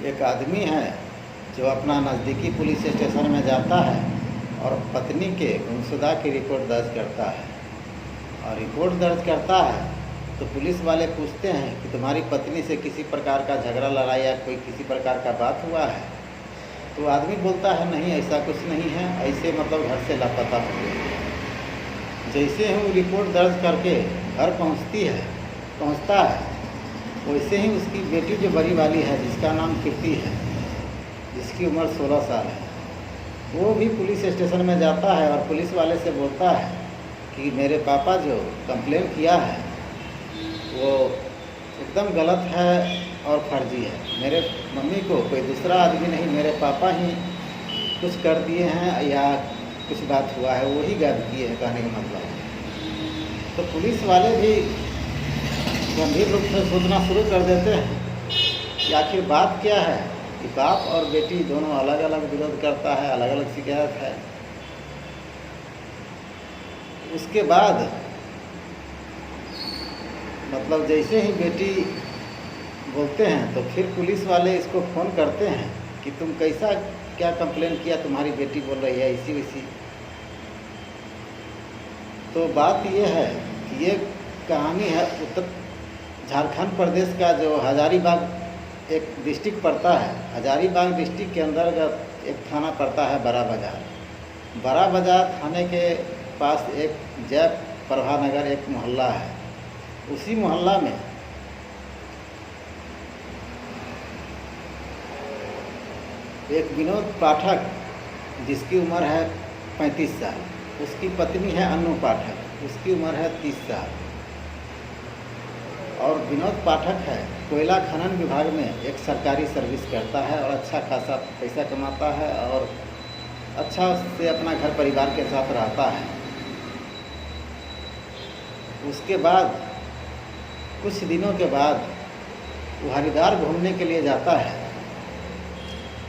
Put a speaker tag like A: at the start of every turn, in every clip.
A: एक आदमी है जो अपना नज़दीकी पुलिस स्टेशन में जाता है और पत्नी के गुमशुदा की रिपोर्ट दर्ज करता है। और रिपोर्ट दर्ज करता है तो पुलिस वाले पूछते हैं कि तुम्हारी पत्नी से किसी प्रकार का झगड़ा लड़ाई या कोई किसी प्रकार का बात हुआ है। तो आदमी बोलता है नहीं, ऐसा कुछ नहीं है, ऐसे मतलब घर से लापता हो गई। जैसे ही वो रिपोर्ट दर्ज करके घर पहुंचता है, वैसे ही उसकी बेटी जो बड़ी वाली है, जिसका नाम कीर्ति है, जिसकी उम्र 16 साल है, वो भी पुलिस स्टेशन में जाता है और पुलिस वाले से बोलता है कि मेरे पापा जो कंप्लेन किया है वो एकदम गलत है और फर्जी है। मेरे मम्मी को कोई दूसरा आदमी नहीं, मेरे पापा ही कुछ कर दिए हैं या कुछ बात हुआ है, वही गायब किए हैं, कहने का मतलब। तो पुलिस वाले भी गंभीर रूप से सोचना शुरू कर देते हैं कि आखिर बात क्या है, कि बाप और बेटी दोनों अलग अलग विरोध करता है, अलग अलग शिकायत है। उसके बाद मतलब जैसे ही बेटी बोलते हैं तो फिर पुलिस वाले इसको फ़ोन करते हैं कि तुम कैसा क्या कंप्लेन किया, तुम्हारी बेटी बोल रही है इसी वैसी। तो बात यह है कि ये कहानी है उत्तर झारखंड प्रदेश का जो हजारीबाग एक डिस्ट्रिक्ट पड़ता है। हजारीबाग डिस्ट्रिक्ट के अंतर्गत एक थाना पड़ता है बड़ा बाज़ार। बड़ा बाज़ार थाने के पास एक जय प्रभा नगर एक मोहल्ला है। उसी मोहल्ला में एक विनोद पाठक, जिसकी उम्र है 35 साल, उसकी पत्नी है अन्नू पाठक, उसकी उम्र है 30 साल। और विनोद पाठक है कोयला खनन विभाग में एक सरकारी सर्विस करता है और अच्छा खासा पैसा कमाता है और अच्छा से अपना घर परिवार के साथ रहता है। उसके बाद कुछ दिनों के बाद वो हरिद्वार घूमने के लिए जाता है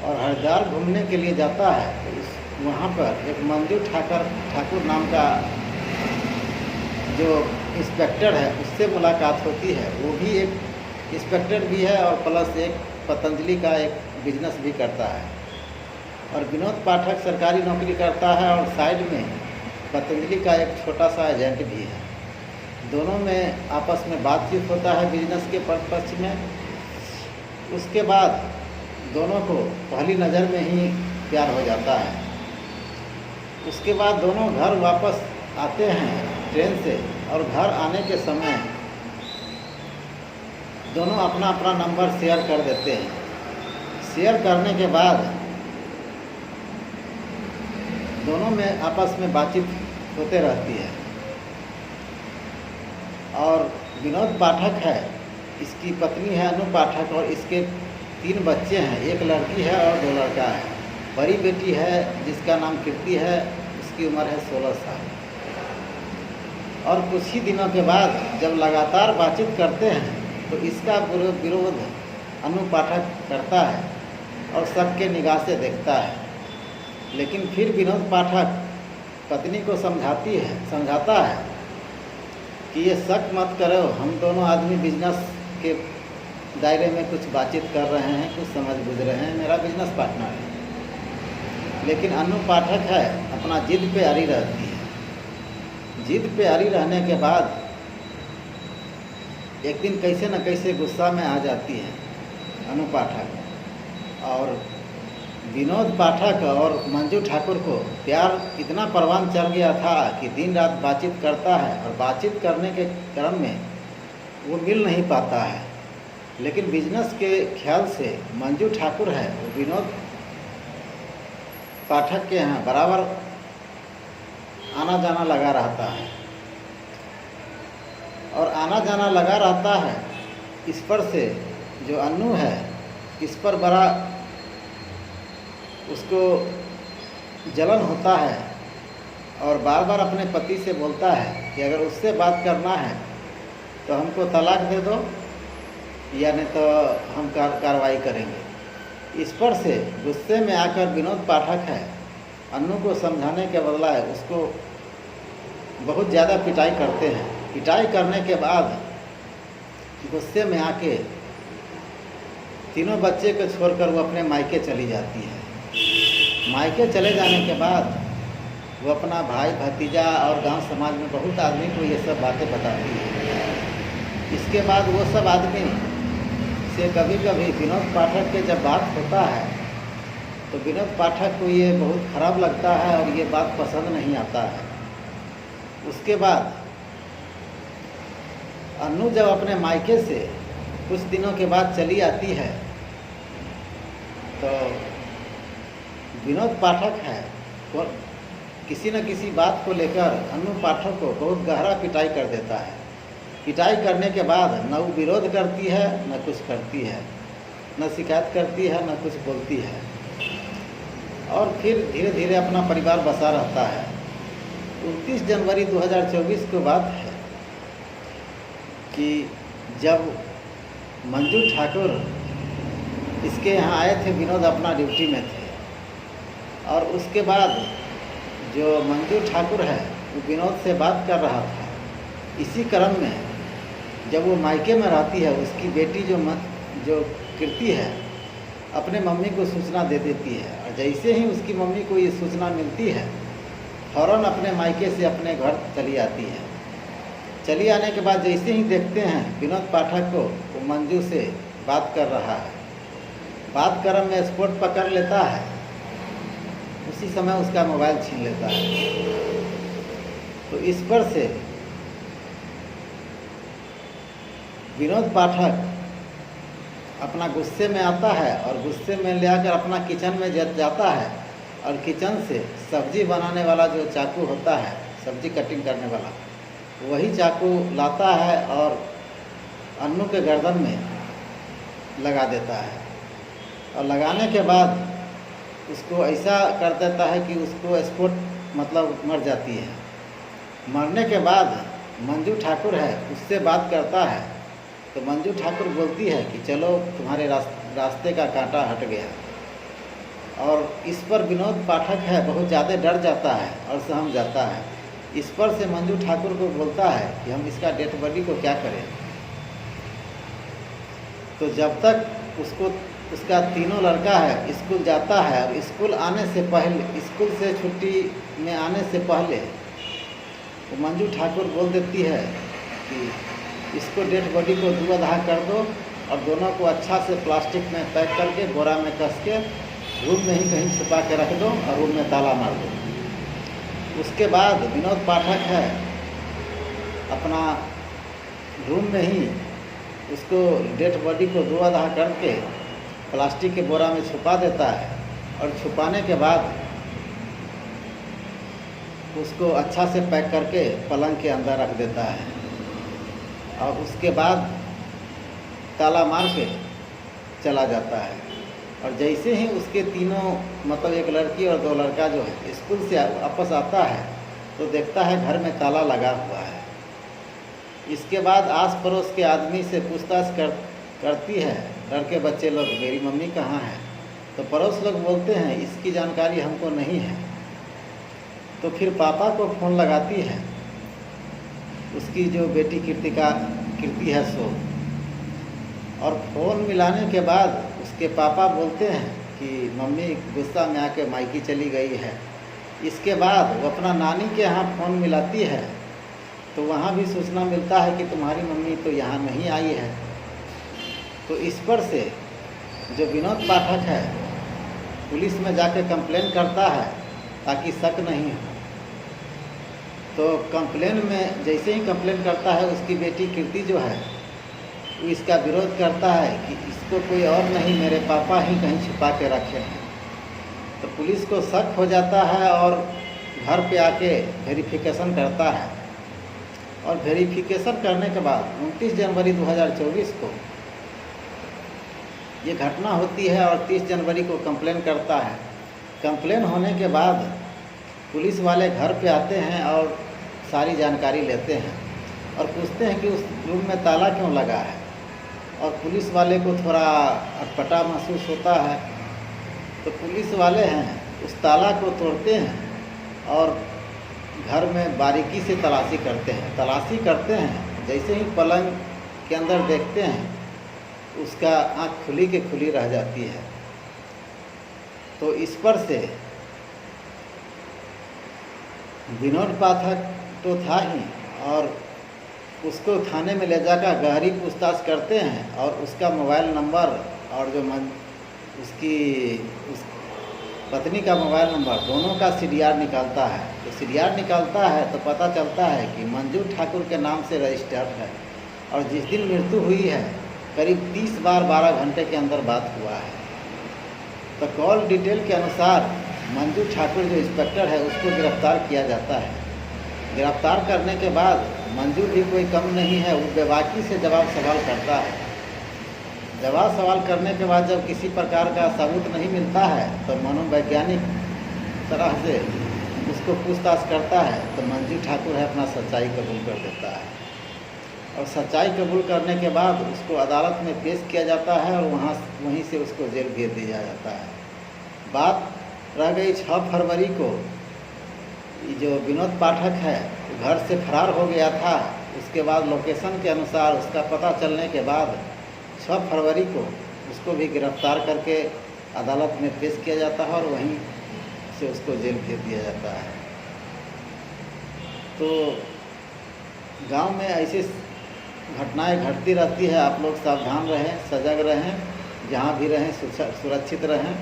A: और हरिद्वार घूमने के लिए जाता है तो वहाँ पर एक मंजू ठाकुर नाम का जो इंस्पेक्टर है उससे मुलाकात होती है। वो भी एक इंस्पेक्टर भी है और प्लस एक पतंजलि का एक बिजनेस भी करता है। और विनोद पाठक सरकारी नौकरी करता है और साइड में पतंजलि का एक छोटा सा एजेंट भी है। दोनों में आपस में बातचीत होता है बिजनेस के पक्ष में। उसके बाद दोनों को पहली नज़र में ही प्यार हो जाता है। उसके बाद दोनों घर वापस आते हैं ट्रेन से और घर आने के समय दोनों अपना अपना नंबर शेयर कर देते हैं। शेयर करने के बाद दोनों में आपस में बातचीत होते रहती है। और विनोद पाठक है, इसकी पत्नी है अनु पाठक और इसके 3 बच्चे हैं, एक लड़की है और 2 लड़का है। बड़ी बेटी है जिसका नाम कीर्ति है, उसकी उम्र है 16 साल। और कुछ ही दिनों के बाद जब लगातार बातचीत करते हैं तो इसका विरोध अनु पाठक करता है और सबके निगाह से देखता है। लेकिन फिर विनोद पाठक पत्नी को समझाता है कि ये शक मत करो, हम दोनों आदमी बिजनेस के दायरे में कुछ बातचीत कर रहे हैं, कुछ समझ बुझ रहे हैं, मेरा बिजनेस पार्टनर है। लेकिन अनु पाठक है अपना जिद पे अड़ी रहती है। जिद पे अड़ी रहने के बाद एक दिन कैसे न कैसे गुस्सा में आ जाती है अनु पाठक और विनोद पाठक और मंजू ठाकुर को प्यार इतना परवान चढ़ गया था कि दिन रात बातचीत करता है और बातचीत करने के क्रम में वो मिल नहीं पाता है। लेकिन बिजनेस के ख्याल से मंजू ठाकुर है वो विनोद पाठक के यहाँ बराबर आना जाना लगा रहता है और आना जाना लगा रहता है। इस पर से जो अन्नू है इस पर बड़ा उसको जलन होता है और बार बार अपने पति से बोलता है कि अगर उससे बात करना है तो हमको तलाक दे दो या नहीं तो हम कार्रवाई करेंगे। इस पर से गुस्से में आकर विनोद पाठक है अन्नू को समझाने के बदला है उसको बहुत ज़्यादा पिटाई करते हैं। पिटाई करने के बाद गुस्से में आके तीनों बच्चे को छोड़कर वो अपने मायके चली जाती है। मायके चले जाने के बाद वो अपना भाई भतीजा और गांव समाज में बहुत आदमी को ये सब बातें बताती है। इसके बाद वो सब आदमी से कभी कभी विनोद पाठक के जब बात होता है तो विनोद पाठक को ये बहुत ख़राब लगता है और ये बात पसंद नहीं आता है। उसके बाद अन्नू जब अपने मायके से कुछ दिनों के बाद चली आती है तो विनोद पाठक है वो किसी न किसी बात को लेकर अन्नू पाठक को बहुत गहरा पिटाई कर देता है। पिटाई करने के बाद न वो विरोध करती है न कुछ करती है, न शिकायत करती है न कुछ बोलती है और फिर धीरे धीरे अपना परिवार बसा रहता है। 29 जनवरी 2024 की बात है कि जब मंजू ठाकुर इसके यहाँ आए थे, विनोद अपना ड्यूटी में थे और उसके बाद जो मंजू ठाकुर है वो विनोद से बात कर रहा था। इसी क्रम में जब वो मायके में रहती है उसकी बेटी जो कीर्ति है अपने मम्मी को सूचना दे देती है और जैसे ही उसकी मम्मी को ये सूचना मिलती है फ़ौरन अपने मायके से अपने घर चली आती है। चली आने के बाद जैसे ही देखते हैं विनोद पाठक को वो मंजू से बात कर रहा है, बात क्रम में स्पॉट पकड़ लेता है, उसी समय उसका मोबाइल छीन लेता है। तो इस पर से विनोद पाठक अपना गुस्से में आता है और गुस्से में ले आकर अपना किचन में जाता है और किचन से सब्जी बनाने वाला जो चाकू होता है, सब्जी कटिंग करने वाला, वही चाकू लाता है और अन्नू के गर्दन में लगा देता है और लगाने के बाद उसको ऐसा कर देता है कि उसको स्पॉट मतलब मर जाती है। मरने के बाद मंजू ठाकुर है उससे बात करता है तो मंजू ठाकुर बोलती है कि चलो तुम्हारे रास्ते का कांटा हट गया और इस पर विनोद पाठक है बहुत ज़्यादा डर जाता है और सहम जाता है। इस पर से मंजू ठाकुर को बोलता है कि हम इसका डेड बॉडी को क्या करें। तो जब तक उसका तीनों लड़का है स्कूल जाता है और स्कूल आने से पहले, स्कूल से छुट्टी में आने से पहले तो मंजू ठाकुर बोल देती है कि इसको डेड बॉडी को धुआं कर दो और दोनों को अच्छा से प्लास्टिक में पैक करके बोरा में कस के रूम में ही कहीं छुपा के रख दो और रूम में ताला मार दो। उसके बाद विनोद पाठक है अपना रूम में ही उसको डेड बॉडी को धुआं करके प्लास्टिक के बोरा में छुपा देता है और छुपाने के बाद उसको अच्छा से पैक करके पलंग के अंदर रख देता है और उसके बाद ताला मार के चला जाता है। और जैसे ही उसके तीनों मतलब एक लड़की और दो लड़का जो है स्कूल से वापस आता है तो देखता है घर में ताला लगा हुआ है। इसके बाद आस पड़ोस के आदमी से पूछताछ करती है डर के बच्चे लोग, मेरी मम्मी कहाँ है? तो पड़ोस लोग बोलते हैं इसकी जानकारी हमको नहीं है। तो फिर पापा को फ़ोन लगाती है उसकी जो बेटी कीर्ति है सो, और फ़ोन मिलाने के बाद उसके पापा बोलते हैं कि मम्मी गुस्सा में आके मायके चली गई है। इसके बाद वो अपना नानी के यहाँ फ़ोन मिलाती है तो वहाँ भी सूचना मिलता है कि तुम्हारी मम्मी तो यहाँ नहीं आई है। तो इस पर से जो विनोद पाठक है पुलिस में जाके कंप्लेन करता है ताकि शक नहीं हो। तो कंप्लेन में जैसे ही कंप्लेन करता है उसकी बेटी कीर्ति जो है वो इसका विरोध करता है कि इसको कोई और नहीं मेरे पापा ही कहीं छुपा के रखे हैं। तो पुलिस को शक हो जाता है और घर पे आके वेरिफिकेशन करता है और वेरिफिकेशन करने के बाद 29 जनवरी 2024 को ये घटना होती है और 30 जनवरी को कंप्लेन करता है। कंप्लेन होने के बाद पुलिस वाले घर पे आते हैं और सारी जानकारी लेते हैं और पूछते हैं कि उस रूम में ताला क्यों लगा है। और पुलिस वाले को थोड़ा अटपटा महसूस होता है तो पुलिस वाले हैं उस ताला को तोड़ते हैं और घर में बारीकी से तलाशी करते हैं। जैसे ही पलंग के अंदर देखते हैं उसका आँख खुली के खुली रह जाती है। तो इस पर से विनोद पाठक तो था ही, और उसको थाने में ले जाकर गहरी पूछताछ करते हैं और उसका मोबाइल नंबर और जो उसकी उस पत्नी का मोबाइल नंबर दोनों का सीडीआर निकालता है। तो सीडीआर निकालता है तो पता चलता है कि मंजू ठाकुर के नाम से रजिस्टर्ड है, और जिस दिन मृत्यु हुई है करीब 30 बार 12 घंटे के अंदर बात हुआ है। तो कॉल डिटेल के अनुसार मंजू ठाकुर जो इंस्पेक्टर है उसको गिरफ्तार किया जाता है। गिरफ्तार करने के बाद मंजू भी कोई कम नहीं है, वो बेबाकी से जवाब सवाल करता है। जवाब सवाल करने के बाद जब किसी प्रकार का सबूत नहीं मिलता है तो मनोवैज्ञानिक तरह से उसको पूछताछ करता है, तो मंजू ठाकुर है अपना सच्चाई कबूल कर देता है। और सच्चाई कबूल करने के बाद उसको अदालत में पेश किया जाता है और वहीं से उसको जेल भेज दिया जाता है। बात रह गई 6 फरवरी को, जो विनोद पाठक है घर से फरार हो गया था। उसके बाद लोकेशन के अनुसार उसका पता चलने के बाद 6 फरवरी को उसको भी गिरफ्तार करके अदालत में पेश किया जाता है और वहीं से उसको जेल भेज दिया जाता है। तो गांव में ऐसी घटनाएं घटती रहती है। आप लोग सावधान रहें, सजग रहें, जहाँ भी रहें सुरक्षित रहें।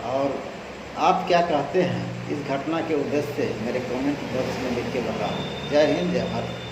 A: और आप क्या कहते हैं इस घटना के उद्देश्य से मेरे कमेंट बॉक्स में लिख के बताओ। जय हिंद, जय भारत।